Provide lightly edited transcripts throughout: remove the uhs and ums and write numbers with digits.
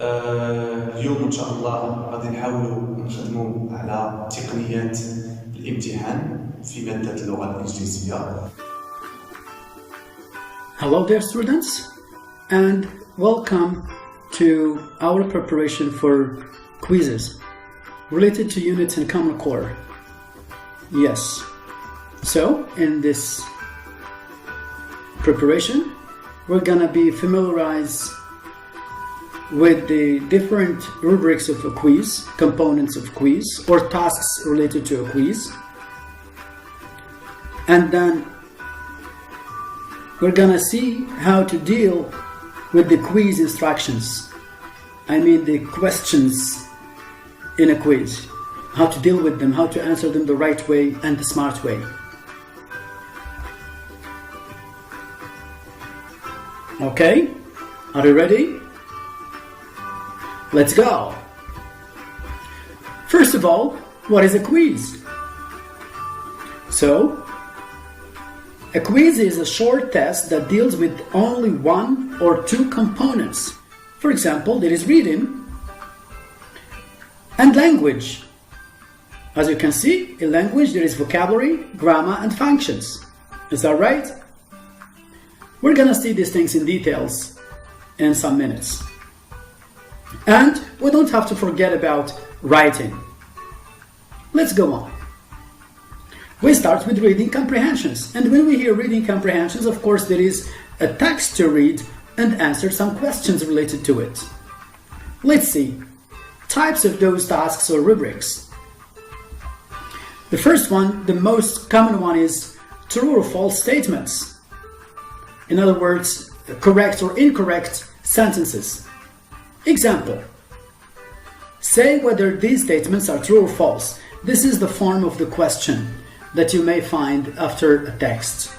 اليوم إن شاء الله غادي نحاولوا نخدموا على تقنيات الامتحان في مادة اللغة الإنجليزية. Hello there students, and welcome to our preparation for quizzes related to units in Common Core. Yes, so in this preparation we're gonna be familiarized with the different rubrics of a quiz, components of quiz, or tasks related to a quiz. And then we're gonna see how to deal with the quiz instructions. I mean the questions in a quiz. How to deal with them, how to answer them the right way and the smart way. Okay, are you ready? Let's go! First of all, what is a quiz? So, a quiz is a short test that deals with only one or two components. For example, there is reading and language. As you can see, in language there is vocabulary, grammar, and functions. Is that right? We're gonna see these things in details in some minutes. And we don't have to forget about writing. Let's go on. We start with reading comprehensions. And when we hear reading comprehensions, of course, there is a text to read and answer some questions related to it. Let's see types of those tasks or rubrics. The first one, the most common one, is true or false statements. In other words, correct or incorrect sentences. Example: say whether these statements are true or false. This is the form of the question that you may find after a text.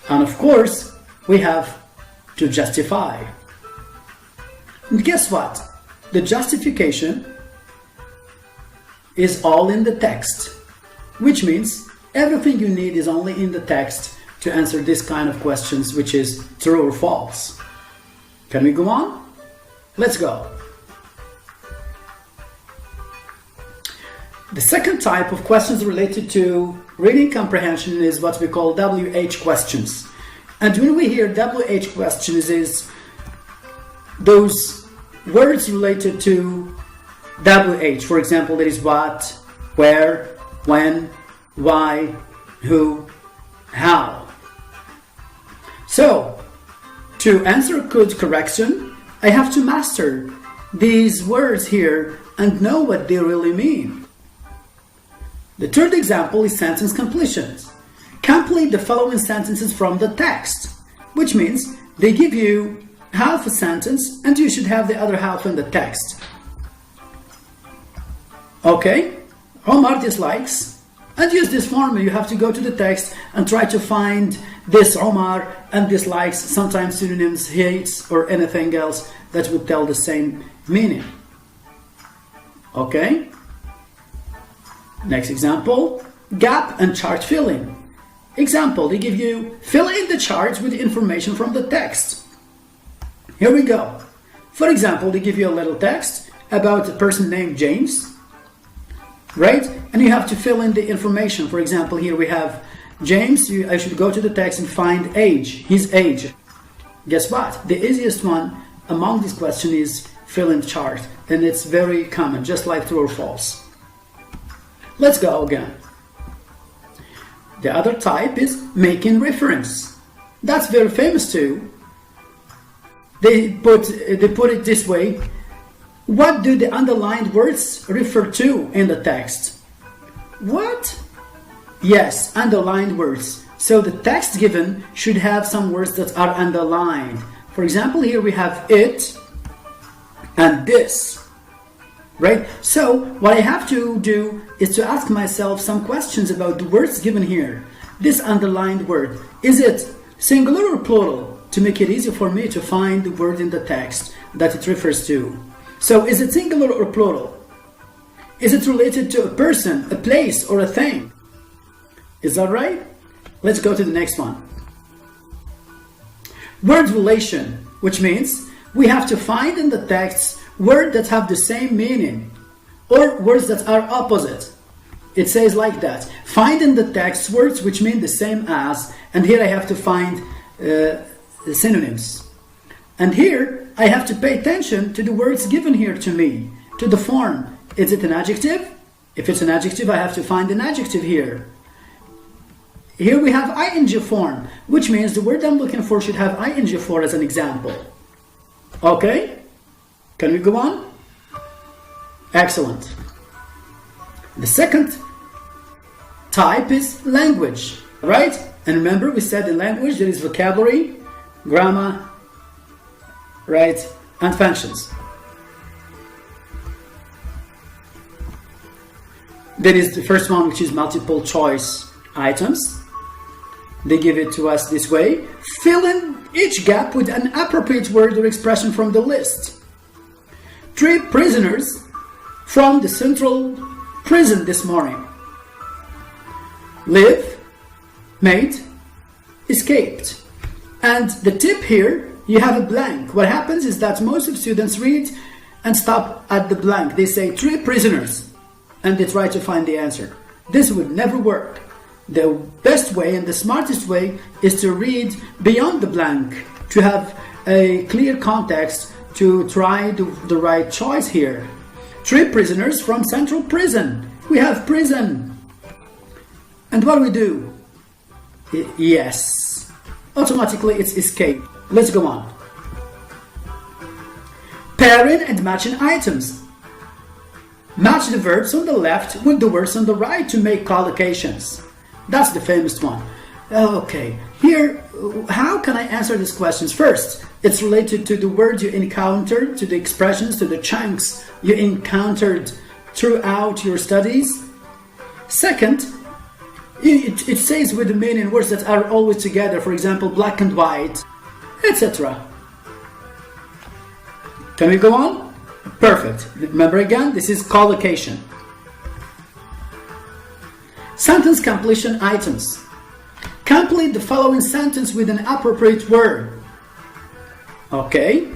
And of course, we have to justify. And guess what? The justification is all in the text, which means everything you need is only in the text to answer this kind of questions, which is true or false. Can we go on? Let's go. The second type of questions related to reading comprehension is what we call WH questions. And when we hear WH questions, is those words related to WH. For example, there is what, where, when, why, who, how. So, to answer good correction, I have to master these words here and know what they really mean. The third example is sentence completion. Complete the following sentences from the text, which means they give you half a sentence and you should have the other half in the text. Okay, Omar dislikes. And use this formula. You have to go to the text and try to find this Omar and dislikes, sometimes synonyms, hates, or anything else that would tell the same meaning. Okay? Next example, gap and chart filling. Example, they give you fill in the charts with information from the text. Here we go. For example, they give you a little text about a person named James. Right? And you have to fill in the information. For example, here we have James. I should go to the text and find age, his age. Guess what? The easiest one among this question is fill in chart. And it's very common, just like true or false. Let's go again. The other type is making reference. That's very famous too. They put it this way. What do the underlined words refer to in the text? What? Yes, underlined words. So the text given should have some words that are underlined. For example, here we have it and this. Right? So what I have to do is to ask myself some questions about the words given here. This underlined word, is it singular or plural? To make it easy for me to find the word in the text that it refers to. So is it singular or plural? Is it related to a person, a place, or a thing? Is that right? Let's go to the next one. Word relation, which means we have to find in the text words that have the same meaning or words that are opposite. It says like that. Find in the text words which mean the same as, and here I have to find synonyms. And here I have to pay attention to the words given here to me, to the form. Is it an adjective? If it's an adjective, I have to find an adjective here. Here we have ing form, which means the word I'm looking for should have ing for as an example. Okay? Can we go on? Excellent. The second type is language, right? And remember, we said in language there is vocabulary, grammar, right, and functions. There is the first one, which is multiple choice items. They give it to us this way. Fill in each gap with an appropriate word or expression from the list. 3 prisoners from the central prison this morning. Live, made, escaped. And the tip here, you have a blank. What happens is that most of students read and stop at the blank. They say 3 prisoners and they try to find the answer. This would never work. The best way and the smartest way is to read beyond the blank, to have a clear context, to try the right choice here. 3 prisoners from central prison. We have prison. And what do we do? Yes. Automatically it's escape. Let's go on. Pairing and matching items. Match the verbs on the left with the words on the right to make collocations. That's the famous one. Okay, here, how can I answer these questions? First, it's related to the words you encountered, to the expressions, to the chunks you encountered throughout your studies. Second, it says with the meaning words that are always together, for example, black and white, etc. Can we go on? Perfect. Remember again, this is collocation. Sentence completion items. Complete the following sentence with an appropriate word. Okay.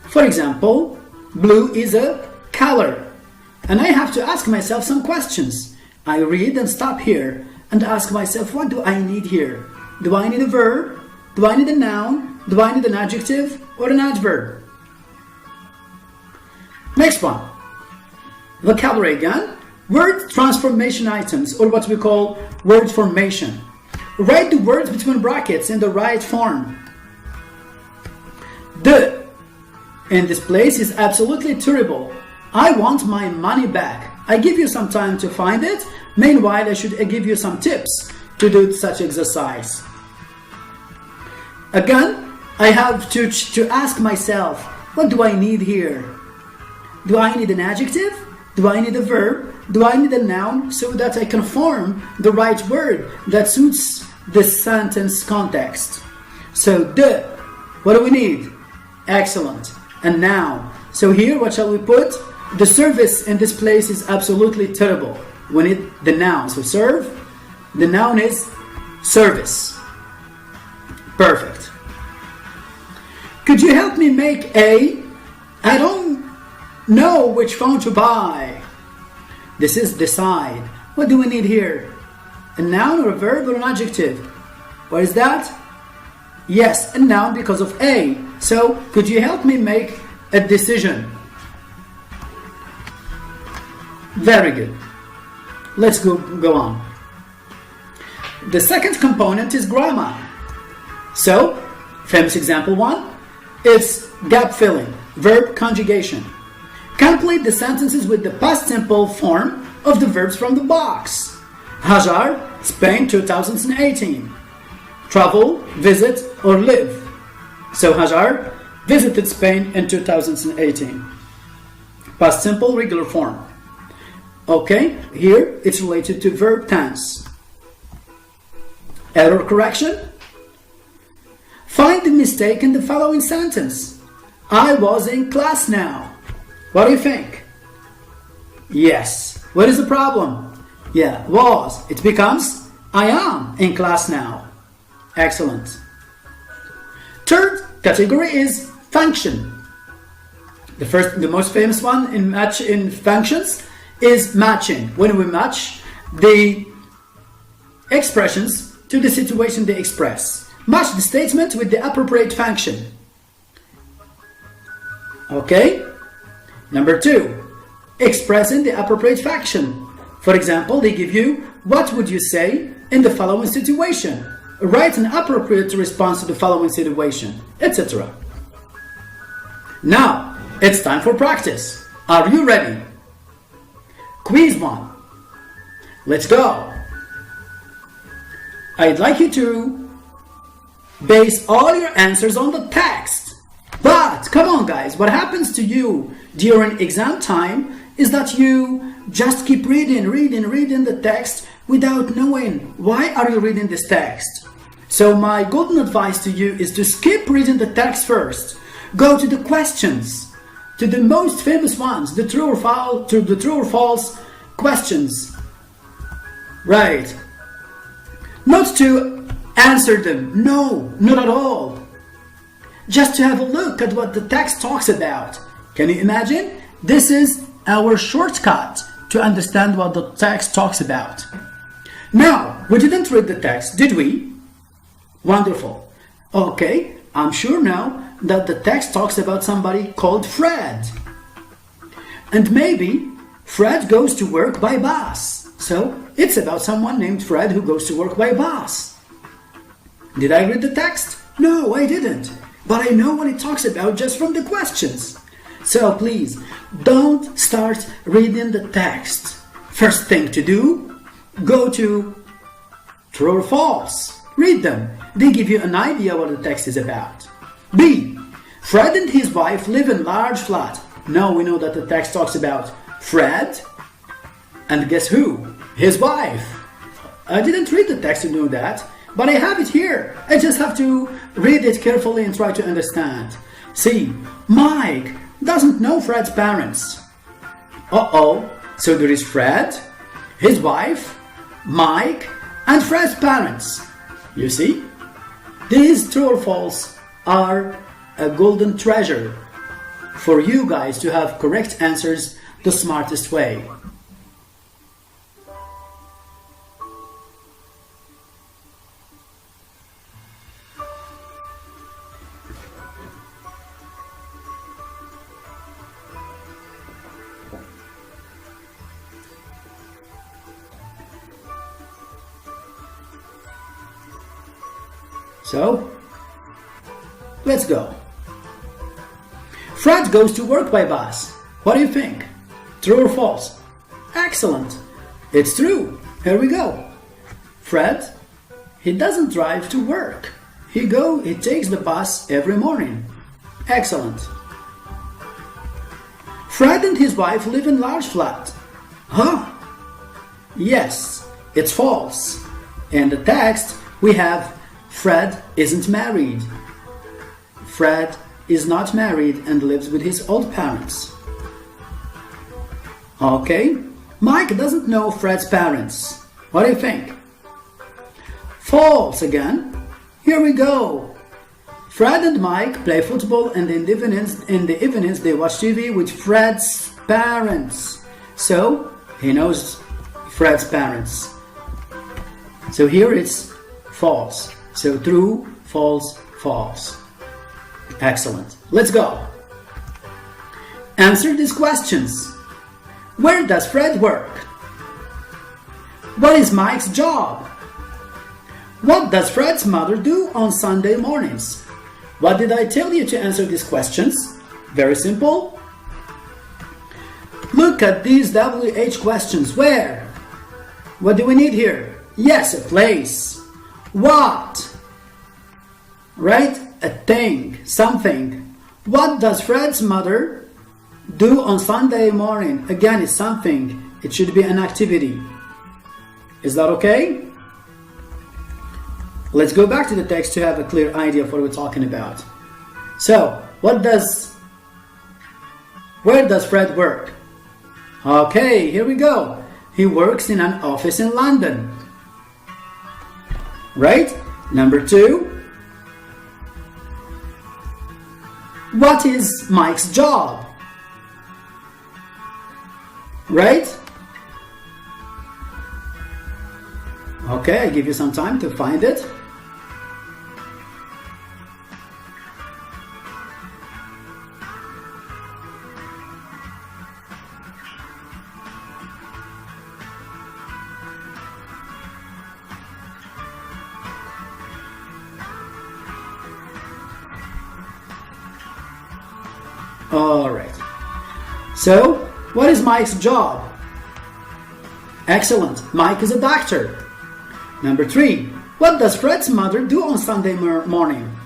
For example, blue is a color. And I have to ask myself some questions. I read and stop here and ask myself, what do I need here? Do I need a verb? Do I need a noun? Do I need an adjective or an adverb? Next one. Vocabulary again. Word transformation items, or what we call word formation. Write the words between brackets in the right form. The in this place is absolutely terrible. I want my money back. I give you some time to find it. Meanwhile, I should give you some tips to do such exercise. Again, I have to ask myself, what do I need here? Do I need an adjective? Do I need a verb? Do I need a noun so that I can form the right word that suits the sentence context? So what do we need? Excellent. And now, so here what shall we put? The service in this place is absolutely terrible. We need the noun. So serve, the noun is service. Perfect. Could you help me make I don't know which phone to buy. This is decide. What do we need here? A noun or a verb or an adjective? What is that? Yes, a noun because of A. So, could you help me make a decision? Very good. Let's go on. The second component is grammar. So, famous example 1, it's gap filling, verb conjugation. Complete the sentences with the past simple form of the verbs from the box. Hajar, Spain 2018. Travel, visit, or live. So Hajar visited Spain in 2018. Past simple, regular form. Okay, here it's related to verb tense. Error correction. Find the mistake in the following sentence. I was in class now. What do you think? Yes. What is the problem? Yeah, was. It becomes I am in class now. Excellent. Third category is function. The most famous one in functions is matching. When we match the expressions to the situation they express. Match the statement with the appropriate function. Okay? Number 2, expressing the appropriate function. For example, they give you, what would you say in the following situation? Write an appropriate response to the following situation, etc. Now, it's time for practice. Are you ready? Quiz 1. Let's go. I'd like you to base all your answers on the text. But, come on guys, what happens to you during exam time is that you just keep reading the text without knowing why are you reading this text. So my golden advice to you is to skip reading the text first. Go to the questions, to the most famous ones, the true or false questions. Right. Not to answer them. No, not at all. Just to have a look at what the text talks about. Can you imagine? This is our shortcut to understand what the text talks about. Now, we didn't read the text, did we? Wonderful. Okay, I'm sure now that the text talks about somebody called Fred. And maybe Fred goes to work by bus. So, it's about someone named Fred who goes to work by bus. Did I read the text? No, I didn't. But I know what it talks about just from the questions. So please, don't start reading the text. First thing to do, go to true or false. Read them. They give you an idea what the text is about. B. Fred and his wife live in large flat. Now we know that the text talks about Fred and guess who? His wife. I didn't read the text to know that, but I have it here. I just have to read it carefully and try to understand. See, Mike doesn't know Fred's parents. Uh-oh, so there is Fred, his wife, Mike, and Fred's parents. You see? These true or false are a golden treasure for you guys to have correct answers the smartest way. So, let's go. Fred goes to work by bus. What do you think? True or false? Excellent. It's true. Here we go. Fred, he doesn't drive to work. He takes the bus every morning. Excellent. Fred and his wife live in large flat. Huh? Yes, it's false. In the text, we have Fred isn't married. Fred is not married and lives with his old parents. Okay, Mike doesn't know Fred's parents. What do you think? False again. Here we go. Fred and Mike play football and in the evenings they watch TV with Fred's parents. So, he knows Fred's parents. So here it's false. So true, false, false. Excellent. Let's go. Answer these questions. Where does Fred work? What is Mike's job? What does Fred's mother do on Sunday mornings? What did I tell you to answer these questions? Very simple. Look at these WH questions. Where? What do we need here? Yes, a place. What? Right? A thing, something. What does Fred's mother do on Sunday morning? Again, it's something. It should be an activity. Is that okay? Let's go back to the text to have a clear idea of what we're talking about. So, where does Fred work? Okay, here we go. He works in an office in London. Right? Number 2. What is Mike's job? Right? Okay, I give you some time to find it. All right. So, what is Mike's job? Excellent. Mike is a doctor. Number 3. What does Fred's mother do on Sunday morning?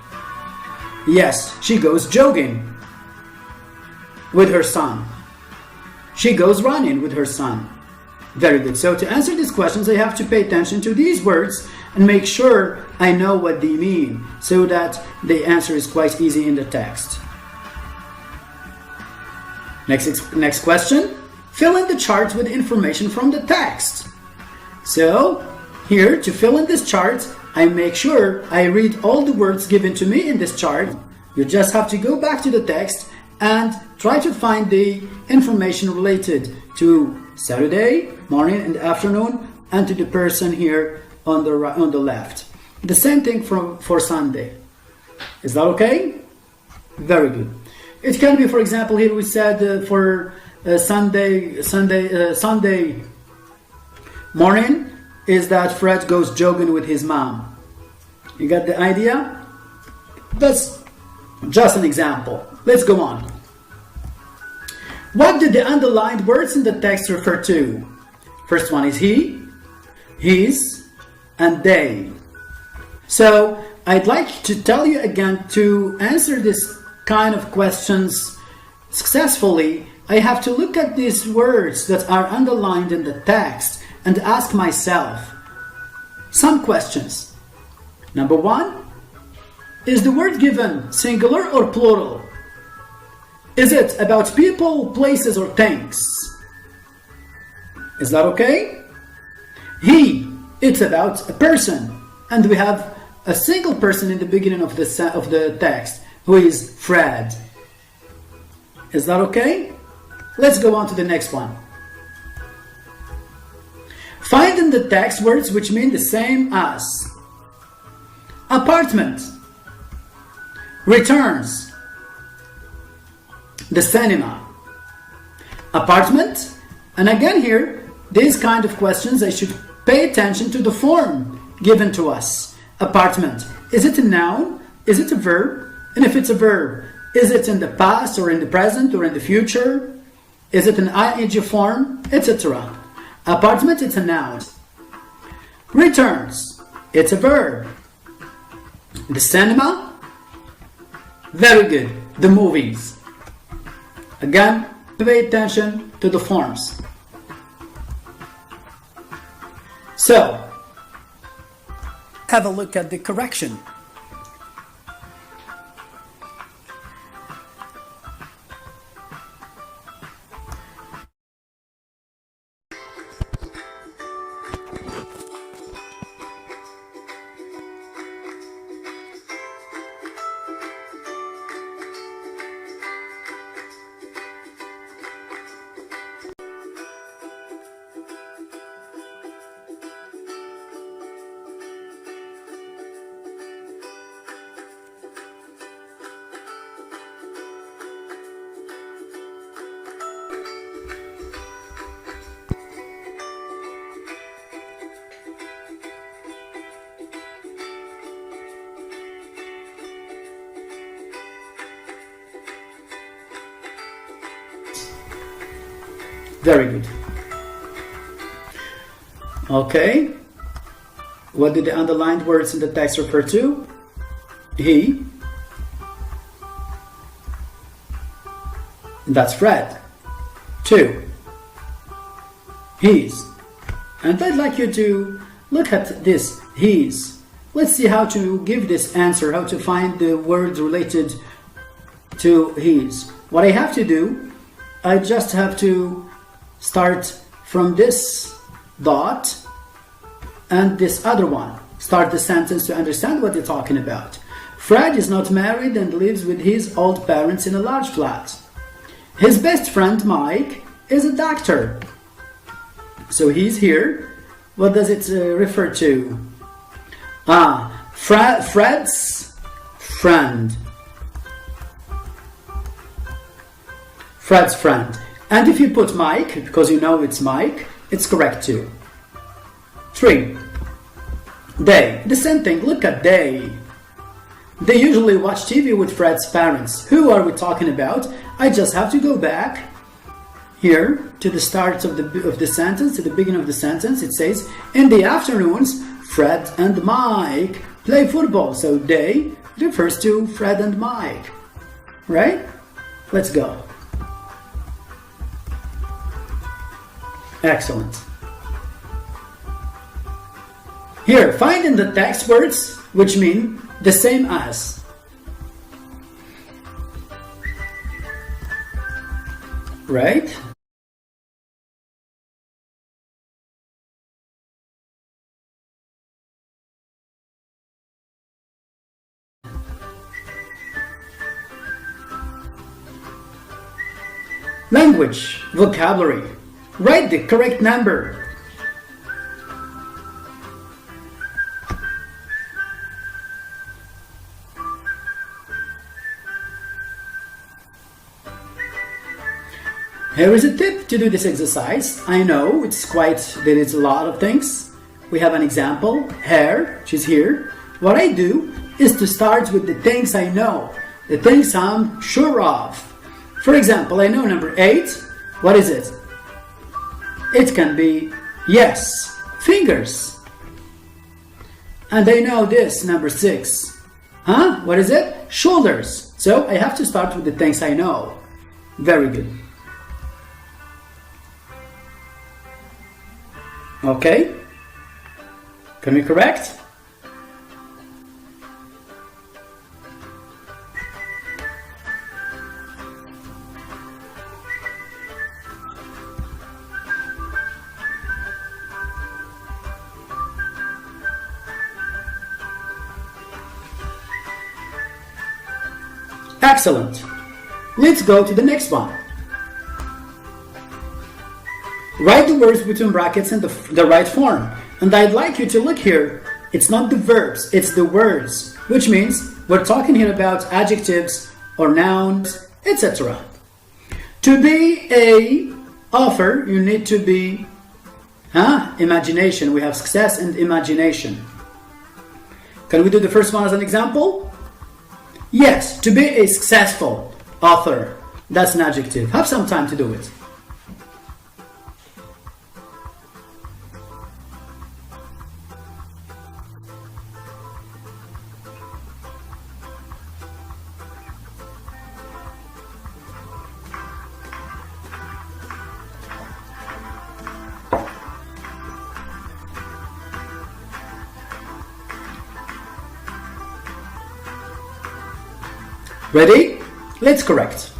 Yes, she goes jogging with her son. She goes running with her son. Very good. So to answer these questions, I have to pay attention to these words and make sure I know what they mean so that the answer is quite easy in the text. Next question. Fill in the charts with information from the text. So, here, to fill in this chart, I make sure I read all the words given to me in this chart. You just have to go back to the text and try to find the information related to Saturday, morning and afternoon, and to the person here on the left. The same thing for Sunday. Is that okay? Very good. It can be, for example, here we said for Sunday morning is that Fred goes jogging with his mom. You got the idea? That's just an example. Let's go on. What do the underlined words in the text refer to? First one is he, his, and they. So I'd like to tell you again, to answer this kind of questions successfully, I have to look at these words that are underlined in the text and ask myself some questions. Number 1, is the word given singular or plural? Is it about people, places, or things? Is that okay? He, it's about a person, and we have a single person in the beginning of the text, who is Fred. Is that okay? Let's go on to the next one. Find in the text words which mean the same as apartment, returns, the cinema, apartment. And again here, these kind of questions, I should pay attention to the form given to us. Apartment, is it a noun? Is it a verb? And if it's a verb, is it in the past or in the present or in the future? Is it an ing form, etc.? Apartment, it's a noun. Returns, it's a verb. The cinema, very good. The movies. Again, pay attention to the forms. So, have a look at the correction. Very good. Okay. What do the underlined words in the text refer to? He. That's Fred. 2. His. And I'd like you to look at this, his. Let's see how to give this answer, how to find the words related to his. What I have to do, I just have to start from this dot and this other one. Start the sentence to understand what you're talking about. Fred is not married and lives with his old parents in a large flat. His best friend Mike is a doctor. So he's here. What does it refer to? Fred's friend. Fred's friend. And if you put Mike, because you know it's Mike, it's correct too. 3. They. The same thing. Look at they. They usually watch TV with Fred's parents. Who are we talking about? I just have to go back here to the start of the sentence, to the beginning of the sentence. It says, in the afternoons, Fred and Mike play football. So they refers to Fred and Mike. Right? Let's go. Excellent. Here, find in the text words which mean the same as. Right? Language, vocabulary. Write the correct number. Here is a tip to do this exercise. I know there is a lot of things. We have an example, hair, she's here. What I do is to start with the things I know, the things I'm sure of. For example, I know number 8. What is it? It can be, yes, fingers. And I know this, number 6. What is it? Shoulders. So I have to start with the things I know. Very good. Okay? Can we correct? Excellent. Let's go to the next one. Write the words between brackets in the right form. And I'd like you to look here. It's not the verbs, it's the words. Which means we're talking here about adjectives or nouns, etc. To be a author, you need to be imagination. We have success and imagination. Can we do the first one as an example? Yes, to be a successful author. That's an adjective. Have some time to do it. Ready? Let's correct.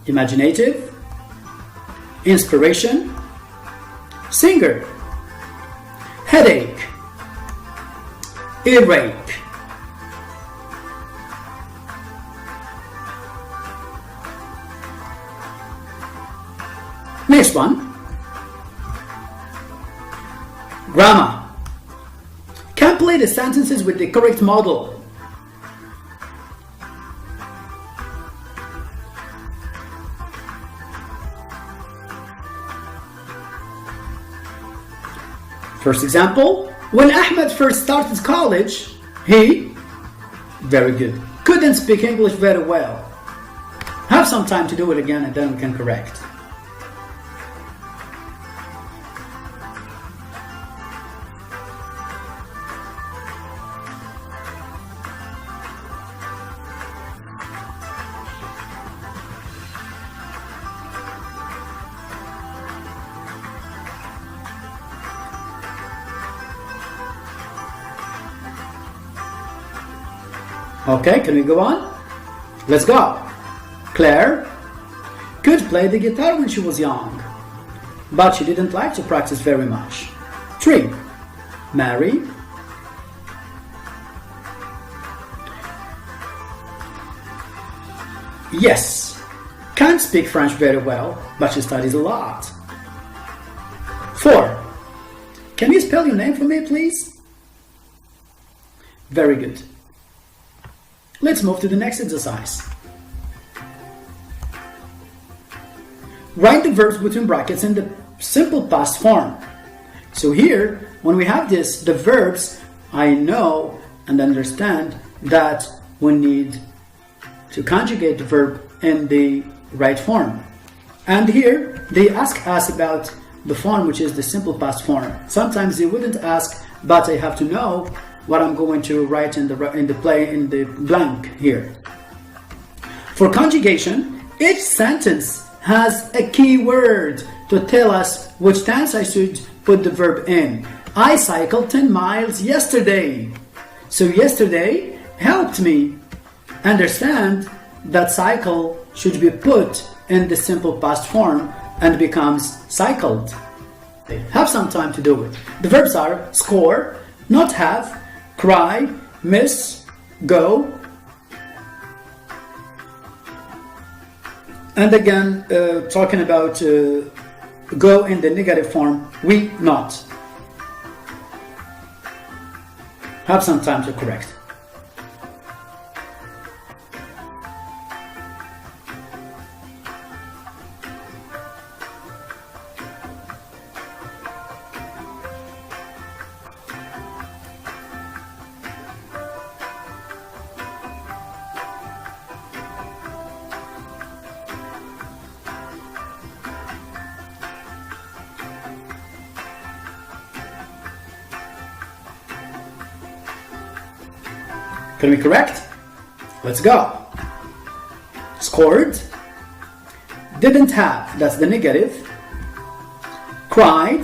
Imaginative, inspiration, singer, headache, earache, next one, grammar. Complete the sentences with the correct model. First example, when Ahmed first started college, he, very good, couldn't speak English very well. Have some time to do it again and then we can correct. Okay, can we go on? Let's go. Claire could play the guitar when she was young, but she didn't like to practice very much. 3. Mary yes, can't speak French very well, but she studies a lot. 4. Can you spell your name for me, please? Very good. Let's move to the next exercise. Write the verbs between brackets in the simple past form. So here, when we have this, the verbs, I know and understand that we need to conjugate the verb in the right form. And here, they ask us about the form, which is the simple past form. Sometimes they wouldn't ask, but I have to know what I'm going to write in the blank here. For conjugation, each sentence has a key word to tell us which tense I should put the verb in. I cycled 10 miles yesterday. So yesterday helped me understand that cycle should be put in the simple past form and becomes cycled. Have some time to do it. The verbs are score, not have, cry, miss, go. And again, talking about go in the negative form, we not. Have some time to correct. Can we correct? Let's go. Scored. Didn't have, that's the negative. Cried.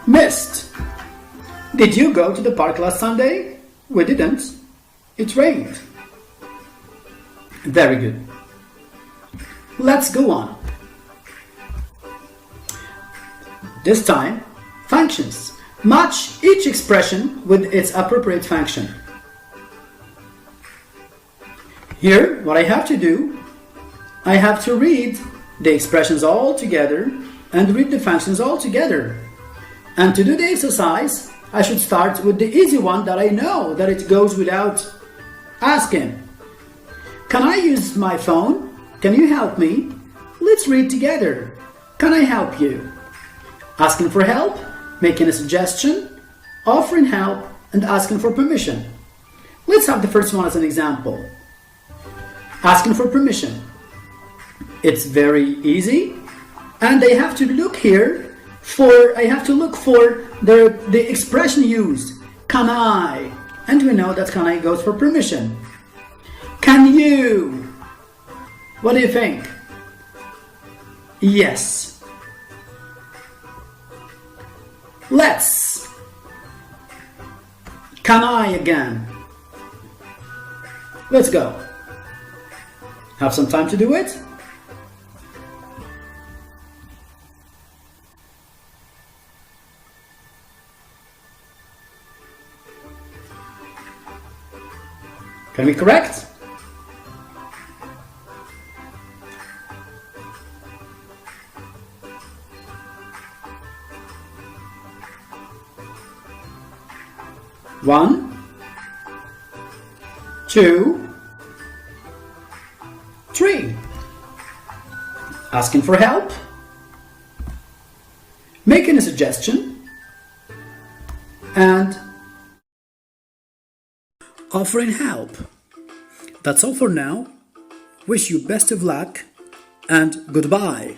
Missed. Did you go to the park last Sunday? We didn't. It rained. Very good. Let's go on. This time, functions. Match each expression with its appropriate function. Here, what I have to do, I have to read the expressions all together and read the functions all together. And to do the exercise, I should start with the easy one that I know that it goes without asking. Can I use my phone? Can you help me? Let's read together. Can I help you? Asking for help, making a suggestion, offering help, and asking for permission. Let's have the first one as an example. Asking for permission. It's very easy, and I have to look here for the expression used. Can I? And we know that can I goes for permission. Can you? What do you think? Yes. Let's. Can I again? Let's go. Have some time to do it? Can we correct? One, two, three. Asking for help, making a suggestion, and offering help. That's all for now. Wish you best of luck and goodbye.